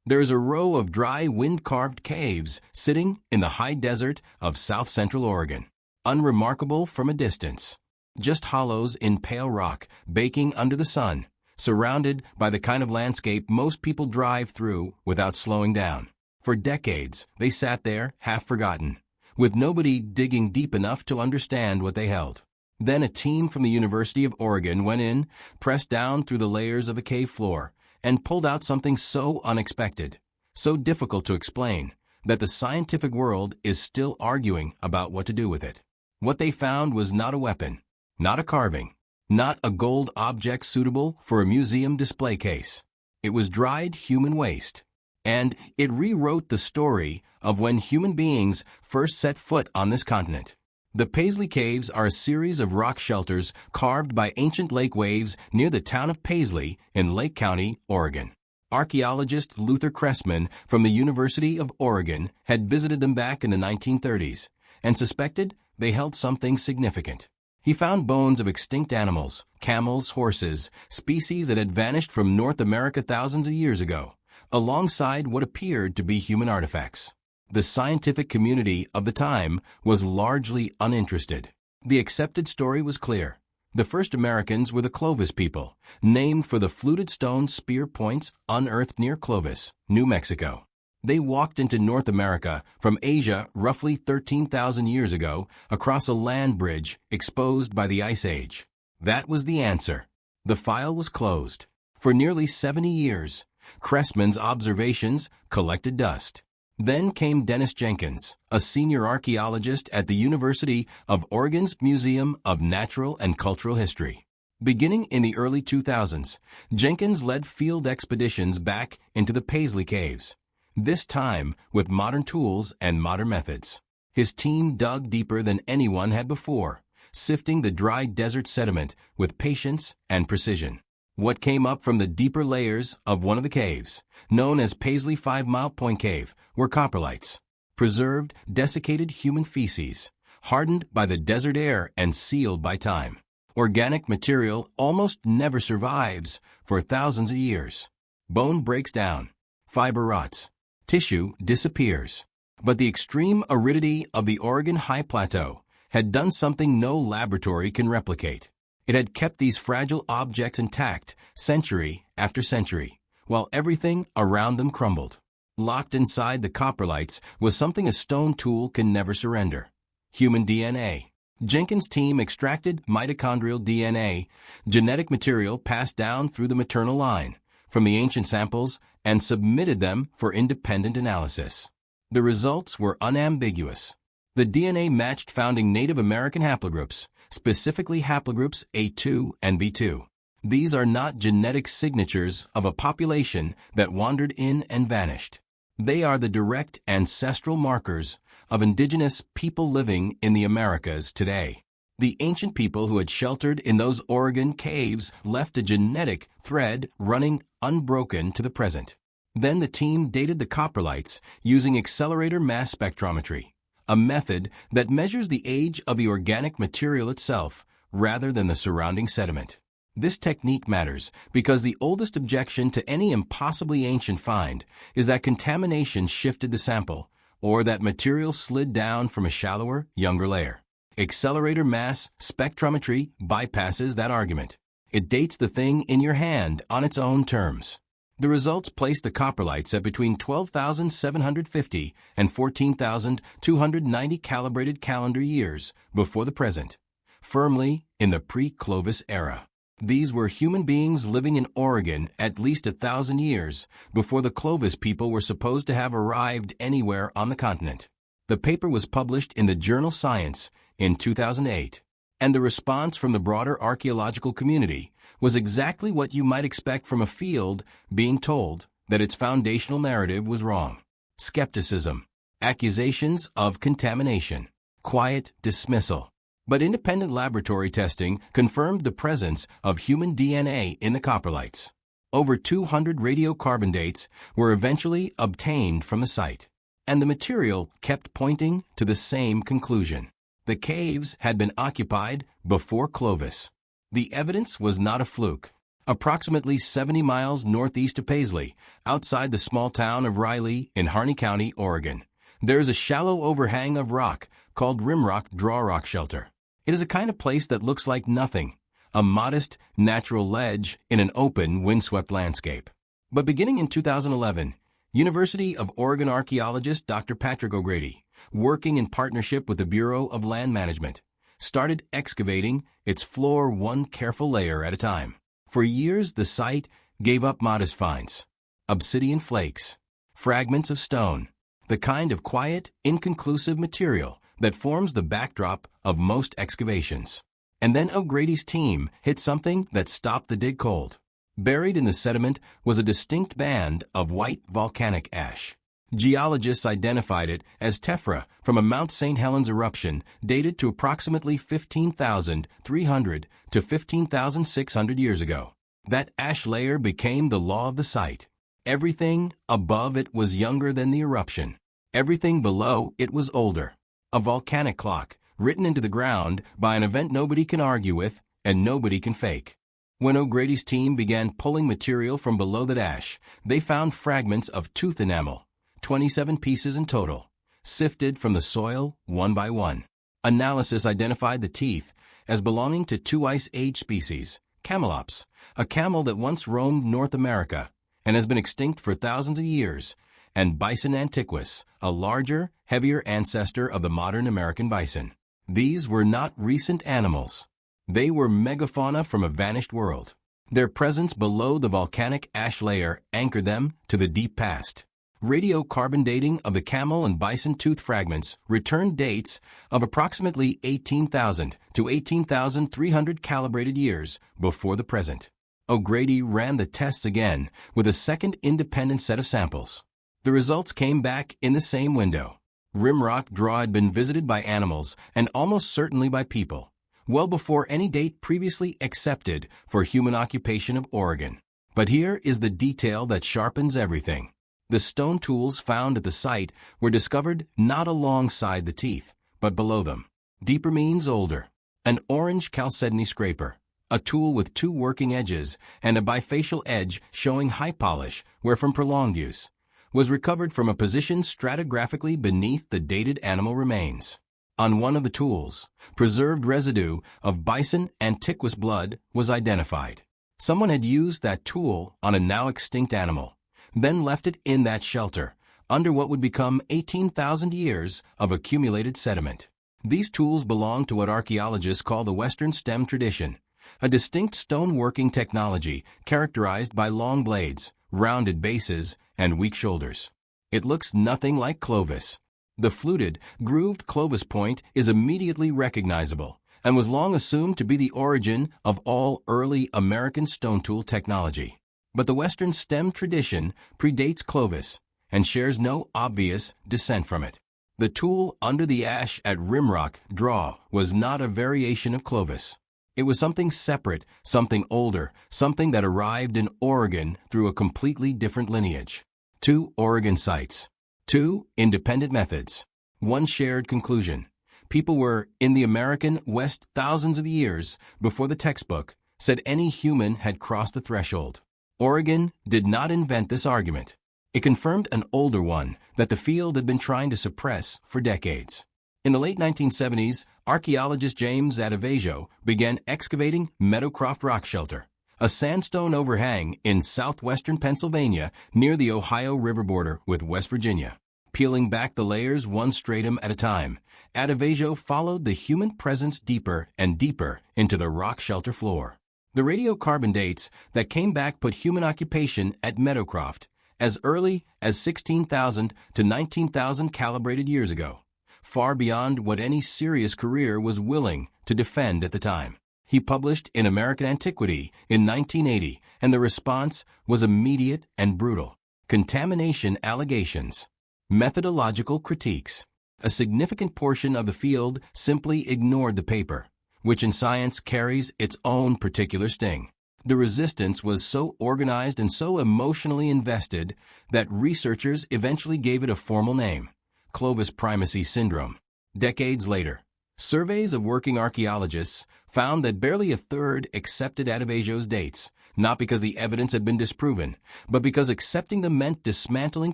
There is a row of dry, wind-carved caves sitting in the high desert of south-central Oregon, unremarkable from a distance. Just hollows in pale rock, baking under the sun, surrounded by the kind of landscape most people drive through without slowing down. For decades, they sat there, half forgotten, with nobody digging deep enough to understand what they held. Then a team from the University of Oregon went in, pressed down through the layers of the cave floor, and pulled out something so unexpected, so difficult to explain, that the scientific world is still arguing about what to do with it. What they found was not a weapon, not a carving, not a gold object suitable for a museum display case. It was dried human waste. And it rewrote the story of when human beings first set foot on this continent. The Paisley Caves are a series of rock shelters carved by ancient lake waves near the town of Paisley in Lake County, Oregon. Archaeologist Luther Cressman from the University of Oregon had visited them back in the 1930s and suspected they held something significant. He found bones of extinct animals, camels, horses, species that had vanished from North America thousands of years ago, alongside what appeared to be human artifacts. The scientific community of the time was largely uninterested. The accepted story was clear. The first Americans were the Clovis people, named for the fluted stone spear points unearthed near Clovis, New Mexico. They walked into North America from Asia roughly 13,000 years ago across a land bridge exposed by the Ice Age. That was the answer. The file was closed. For nearly 70 years, Cressman's observations collected dust. Then came Dennis Jenkins, a senior archaeologist at the University of Oregon's Museum of Natural and Cultural History. Beginning in the early 2000s, Jenkins led field expeditions back into the Paisley Caves, this time with modern tools and modern methods. His team dug deeper than anyone had before, sifting the dry desert sediment with patience and precision. What came up from the deeper layers of one of the caves, known as Paisley 5 Mile Point Cave, were coprolites, preserved, desiccated human feces, hardened by the desert air and sealed by time. Organic material almost never survives for thousands of years. Bone breaks down, fiber rots, tissue disappears. But the extreme aridity of the Oregon High Plateau had done something no laboratory can replicate. It had kept these fragile objects intact century after century, while everything around them crumbled. Locked inside the coprolites was something a stone tool can never surrender: human DNA. Jenkins' team extracted mitochondrial DNA, genetic material passed down through the maternal line, from the ancient samples and submitted them for independent analysis. The results were unambiguous. The DNA matched founding Native American haplogroups, specifically haplogroups A2 and B2. These are not genetic signatures of a population that wandered in and vanished. They are the direct ancestral markers of indigenous people living in the Americas today. The ancient people who had sheltered in those Oregon caves left a genetic thread running unbroken to the present. Then the team dated the coprolites using accelerator mass spectrometry, a method that measures the age of the organic material itself rather than the surrounding sediment. This technique matters because the oldest objection to any impossibly ancient find is that contamination shifted the sample, or that material slid down from a shallower, younger layer. Accelerator mass spectrometry bypasses that argument. It dates the thing in your hand on its own terms. The results place the coprolites at between 12,750 and 14,290 calibrated calendar years before the present, firmly in the pre-Clovis era. These were human beings living in Oregon at least 1,000 years before the Clovis people were supposed to have arrived anywhere on the continent. The paper was published in the journal Science in 2008, and the response from the broader archaeological community was exactly what you might expect from a field being told that its foundational narrative was wrong. Skepticism, accusations of contamination, quiet dismissal. But independent laboratory testing confirmed the presence of human DNA in the coprolites. Over 200 radiocarbon dates were eventually obtained from the site, and the material kept pointing to the same conclusion. The caves had been occupied before Clovis. The evidence was not a fluke. approximately 70 miles northeast of Paisley, outside the small town of Riley in Harney County, Oregon. There is a shallow overhang of rock called Rimrock Draw rock shelter. It is a kind of place that looks like nothing, a modest, natural ledge in an open, windswept landscape. But beginning in 2011, University of Oregon archaeologist Dr. Patrick O'Grady, working in partnership with the Bureau of Land Management, started excavating its floor one careful layer at a time. For years, the site gave up modest finds, obsidian flakes, fragments of stone, the kind of quiet, inconclusive material that forms the backdrop of most excavations. And then O'Grady's team hit something that stopped the dig cold. Buried in the sediment was a distinct band of white volcanic ash. Geologists identified it as tephra from a Mount St. Helens eruption dated to approximately 15,300 to 15,600 years ago. That ash layer became the law of the site. Everything above it was younger than the eruption. Everything below it was older. A volcanic clock, written into the ground by an event nobody can argue with and nobody can fake. When O'Grady's team began pulling material from below that ash, they found fragments of tooth enamel, 27 pieces in total, sifted from the soil one by one. Analysis identified the teeth as belonging to two Ice Age species, Camelops, a camel that once roamed North America and has been extinct for thousands of years, and Bison antiquus, a larger, heavier ancestor of the modern American bison. These were not recent animals. They were megafauna from a vanished world. Their presence below the volcanic ash layer anchored them to the deep past. Radiocarbon dating of the camel and bison tooth fragments returned dates of approximately 18,000 to 18,300 calibrated years before the present. O'Grady ran the tests again with a second independent set of samples. The results came back in the same window. Rimrock Draw had been visited by animals and almost certainly by people, well before any date previously accepted for human occupation of Oregon. But here is the detail that sharpens everything. The stone tools found at the site were discovered not alongside the teeth, but below them. Deeper means older. An orange chalcedony scraper, a tool with two working edges and a bifacial edge showing high polish where from prolonged use, was recovered from a position stratigraphically beneath the dated animal remains. On one of the tools, preserved residue of Bison antiquus blood was identified. Someone had used that tool on a now extinct animal, then left it in that shelter, under what would become 18,000 years of accumulated sediment. These tools belong to what archaeologists call the Western stem tradition, a distinct stone-working technology characterized by long blades, rounded bases, and weak shoulders. It looks nothing like Clovis. The fluted, grooved Clovis point is immediately recognizable and was long assumed to be the origin of all early American stone tool technology. But the Western stem tradition predates Clovis and shares no obvious descent from it. The tool under the ash at Rimrock Draw was not a variation of Clovis. It was something separate, something older, something that arrived in Oregon through a completely different lineage. 2 Oregon sites. 2 independent methods. 1 shared conclusion. People were in the American West thousands of years before the textbook said any human had crossed the threshold. Oregon did not invent this argument. It confirmed an older one that the field had been trying to suppress for decades. In the late 1970s, archaeologist James Adavajo began excavating Meadowcroft Rock Shelter, a sandstone overhang in southwestern Pennsylvania near the Ohio River border with West Virginia. Peeling back the layers one stratum at a time, Adavajo followed the human presence deeper and deeper into the rock shelter floor. The radiocarbon dates that came back put human occupation at Meadowcroft as early as 16,000 to 19,000 calibrated years ago, far beyond what any serious career was willing to defend at the time. He published in American Antiquity in 1980, and the response was immediate and brutal. Contamination allegations. Methodological critiques. A significant portion of the field simply ignored the paper, which in science carries its own particular sting. The resistance was so organized and so emotionally invested that researchers eventually gave it a formal name, Clovis primacy syndrome. Decades later, surveys of working archaeologists found that barely a third accepted Adavajo's dates, not because the evidence had been disproven, but because accepting them meant dismantling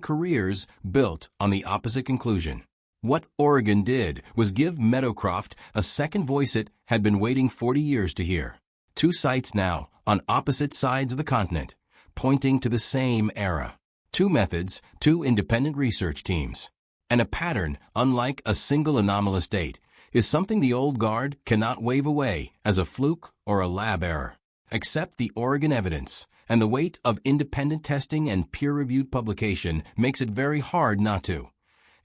careers built on the opposite conclusion. What Oregon did was give Meadowcroft a second voice it had been waiting 40 years to hear. 2 sites now, on opposite sides of the continent, pointing to the same era. 2 methods, 2 independent research teams. And a pattern, unlike a single anomalous date, is something the old guard cannot wave away as a fluke or a lab error. Accept the Oregon evidence, and the weight of independent testing and peer-reviewed publication makes it very hard not to.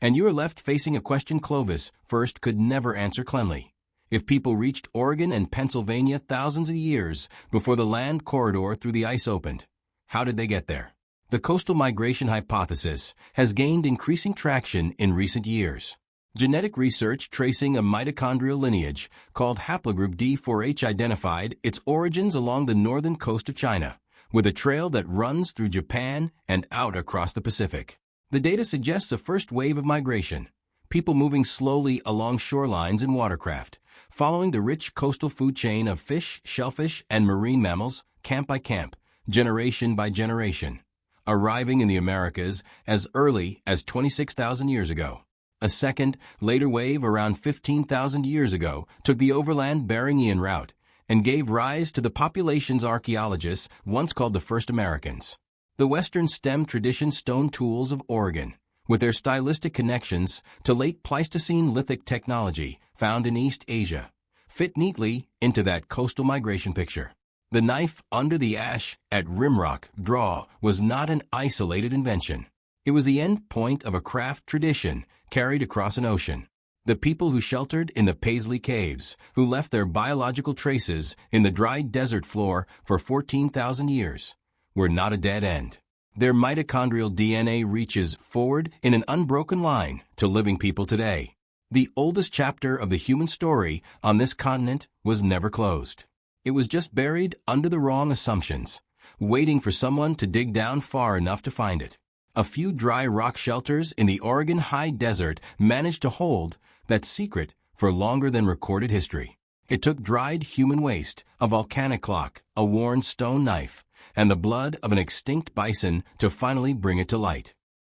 And you are left facing a question Clovis first could never answer cleanly. If people reached Oregon and Pennsylvania thousands of years before the land corridor through the ice opened, how did they get there? The coastal migration hypothesis has gained increasing traction in recent years. Genetic research tracing a mitochondrial lineage called haplogroup D4H identified its origins along the northern coast of China, with a trail that runs through Japan and out across the Pacific. The data suggests a first wave of migration, people moving slowly along shorelines in watercraft, following the rich coastal food chain of fish, shellfish, and marine mammals, camp by camp, generation by generation, arriving in the Americas as early as 26,000 years ago. A second, later wave around 15,000 years ago took the overland Beringian route and gave rise to the populations archaeologists once called the first Americans. The Western STEM tradition stone tools of Oregon, with their stylistic connections to late Pleistocene lithic technology found in East Asia, fit neatly into that coastal migration picture. The knife under the ash at Rimrock Draw was not an isolated invention. It was the end point of a craft tradition carried across an ocean. The people who sheltered in the Paisley caves, who left their biological traces in the dry desert floor for 14,000 years, were not a dead end. Their mitochondrial DNA reaches forward in an unbroken line to living people today. The oldest chapter of the human story on this continent was never closed. It was just buried under the wrong assumptions, waiting for someone to dig down far enough to find it. A few dry rock shelters in the Oregon high desert managed to hold that secret for longer than recorded history. It took dried human waste, a volcanic clock, a worn stone knife, and the blood of an extinct bison to finally bring it to light.